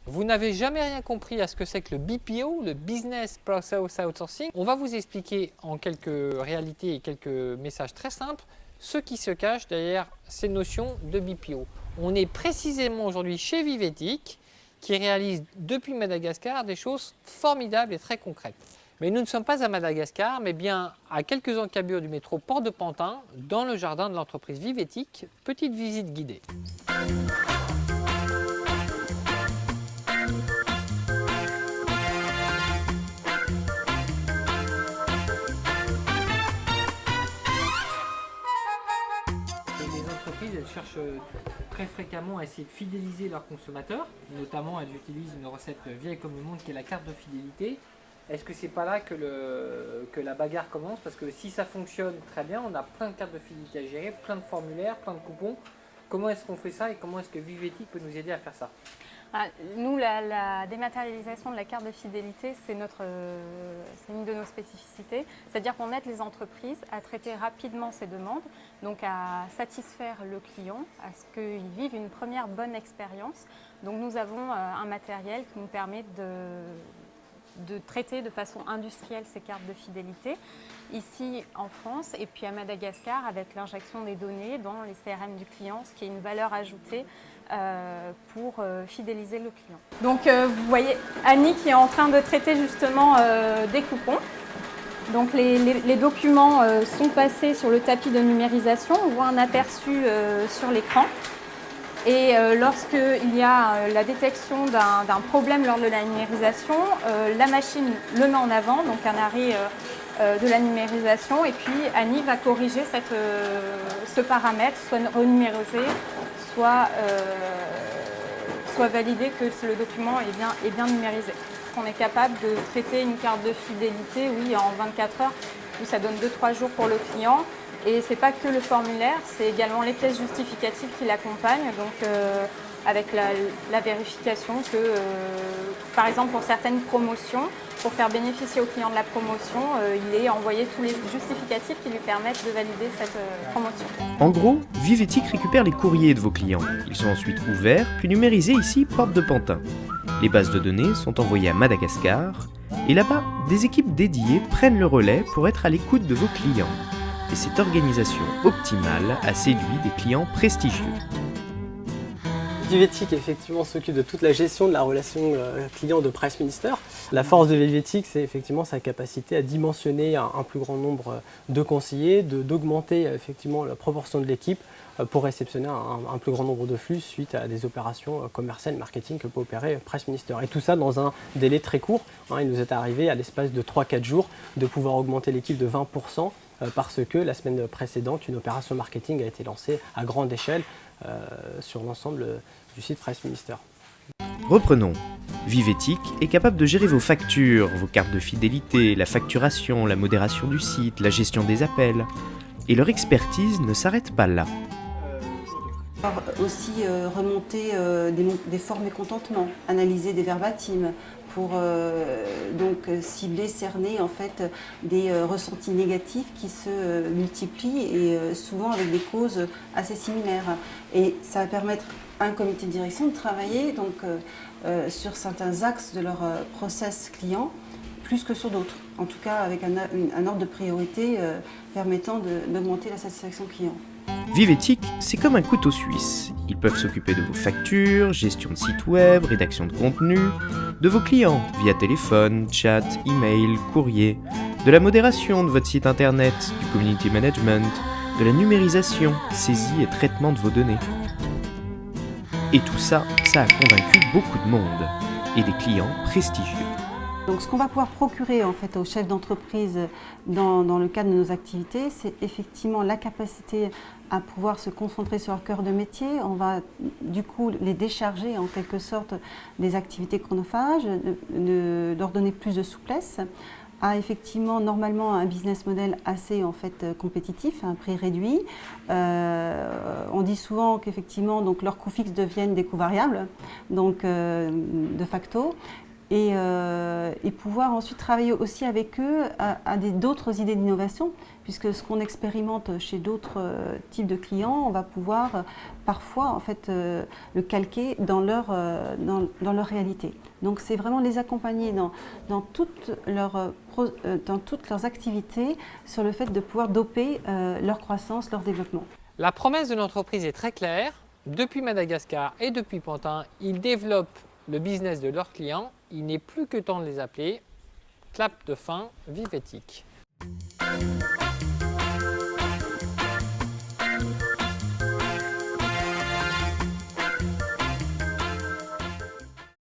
Vous n'avez jamais rien compris à ce que c'est que le BPO, le Business Process Outsourcing. On va vous expliquer en quelques réalités et quelques messages très simples ce qui se cache derrière ces notions de BPO. On est précisément aujourd'hui chez Vivetic qui réalise depuis Madagascar des choses formidables et très concrètes. Mais nous ne sommes pas à Madagascar, mais bien à quelques encablures du métro Port de Pantin, dans le jardin de l'entreprise Vivetic. Petite visite guidée. Elles cherchent très fréquemment à essayer de fidéliser leurs consommateurs, notamment elles utilisent une recette vieille comme le monde qui est la carte de fidélité. Est-ce que c'est pas là que la bagarre commence? Parce que si ça fonctionne très bien, on a plein de cartes de fidélité à gérer, plein de formulaires, plein de coupons. Comment est-ce qu'on fait ça et comment est-ce que Vivetic peut nous aider à faire ça? Nous, la dématérialisation de la carte de fidélité, c'est une de nos spécificités. C'est-à-dire qu'on aide les entreprises à traiter rapidement ces demandes, donc à satisfaire le client, à ce qu'il vive une première bonne expérience. Donc nous avons un matériel qui nous permet de traiter de façon industrielle ces cartes de fidélité, ici en France et puis à Madagascar avec l'injection des données dans les CRM du client, ce qui est une valeur ajoutée pour fidéliser le client. Donc vous voyez Annie qui est en train de traiter justement des coupons. Donc les documents sont passés sur le tapis de numérisation, on voit un aperçu sur l'écran. Et lorsqu'il y a la détection d'un problème lors de la numérisation, la machine le met en avant, donc un arrêt de la numérisation, et puis Annie va corriger ce paramètre, soit renumérosé, soit valider que le document est bien numérisé. On est capable de traiter une carte de fidélité, oui, en 24 heures, où ça donne 2-3 jours pour le client. Et ce n'est pas que le formulaire, c'est également les pièces justificatives qui l'accompagnent, donc avec la vérification que, par exemple, pour certaines promotions, pour faire bénéficier au client de la promotion, il est envoyé tous les justificatifs qui lui permettent de valider cette promotion. En gros, Vivetic récupère les courriers de vos clients. Ils sont ensuite ouverts, puis numérisés ici, Porte de Pantin. Les bases de données sont envoyées à Madagascar, et là-bas, des équipes dédiées prennent le relais pour être à l'écoute de vos clients. Et cette organisation optimale a séduit des clients prestigieux. Vivetic effectivement s'occupe de toute la gestion de la relation client de Price Minister. La force de Vivetic, c'est effectivement sa capacité à dimensionner un plus grand nombre de conseillers, d'augmenter effectivement la proportion de l'équipe pour réceptionner un plus grand nombre de flux suite à des opérations commerciales, marketing que peut opérer Price Minister. Et tout ça dans un délai très court. Il nous est arrivé à l'espace de 3-4 jours de pouvoir augmenter l'équipe de 20%. Parce que la semaine précédente, une opération marketing a été lancée à grande échelle sur l'ensemble du site Price Minister. Reprenons. Vivetic est capable de gérer vos factures, vos cartes de fidélité, la facturation, la modération du site, la gestion des appels. Et leur expertise ne s'arrête pas là. Aussi remonter des forts mécontentements, analyser des verbatims, pour donc cibler, cerner en fait des ressentis négatifs qui se multiplient et souvent avec des causes assez similaires. Et ça va permettre à un comité de direction de travailler donc, sur certains axes de leur process client plus que sur d'autres. En tout cas avec un ordre de priorité permettant d'augmenter la satisfaction client. Vivetic, c'est comme un couteau suisse. Ils peuvent s'occuper de vos factures, gestion de site web, rédaction de contenu, de vos clients via téléphone, chat, email, courrier, de la modération de votre site internet, du community management, de la numérisation, saisie et traitement de vos données. Et tout ça, ça a convaincu beaucoup de monde et des clients prestigieux. Donc ce qu'on va pouvoir procurer en fait aux chefs d'entreprise dans le cadre de nos activités, c'est effectivement la capacité à pouvoir se concentrer sur leur cœur de métier. On va du coup les décharger en quelque sorte des activités chronophages, leur donner plus de souplesse, à effectivement normalement un business model assez en fait compétitif, à un prix réduit. On dit souvent qu'effectivement donc leurs coûts fixes deviennent des coûts variables, donc de facto. et pouvoir ensuite travailler aussi avec eux à d'autres idées d'innovation, puisque ce qu'on expérimente chez d'autres types de clients, on va pouvoir parfois en fait le calquer dans leur réalité. Donc c'est vraiment les accompagner dans toutes leurs activités sur le fait de pouvoir doper leur croissance, leur développement. La promesse de l'entreprise est très claire. Depuis Madagascar et depuis Pantin, ils développent le business de leurs clients. Il n'est plus que temps de les appeler. Clap de fin, vive éthique.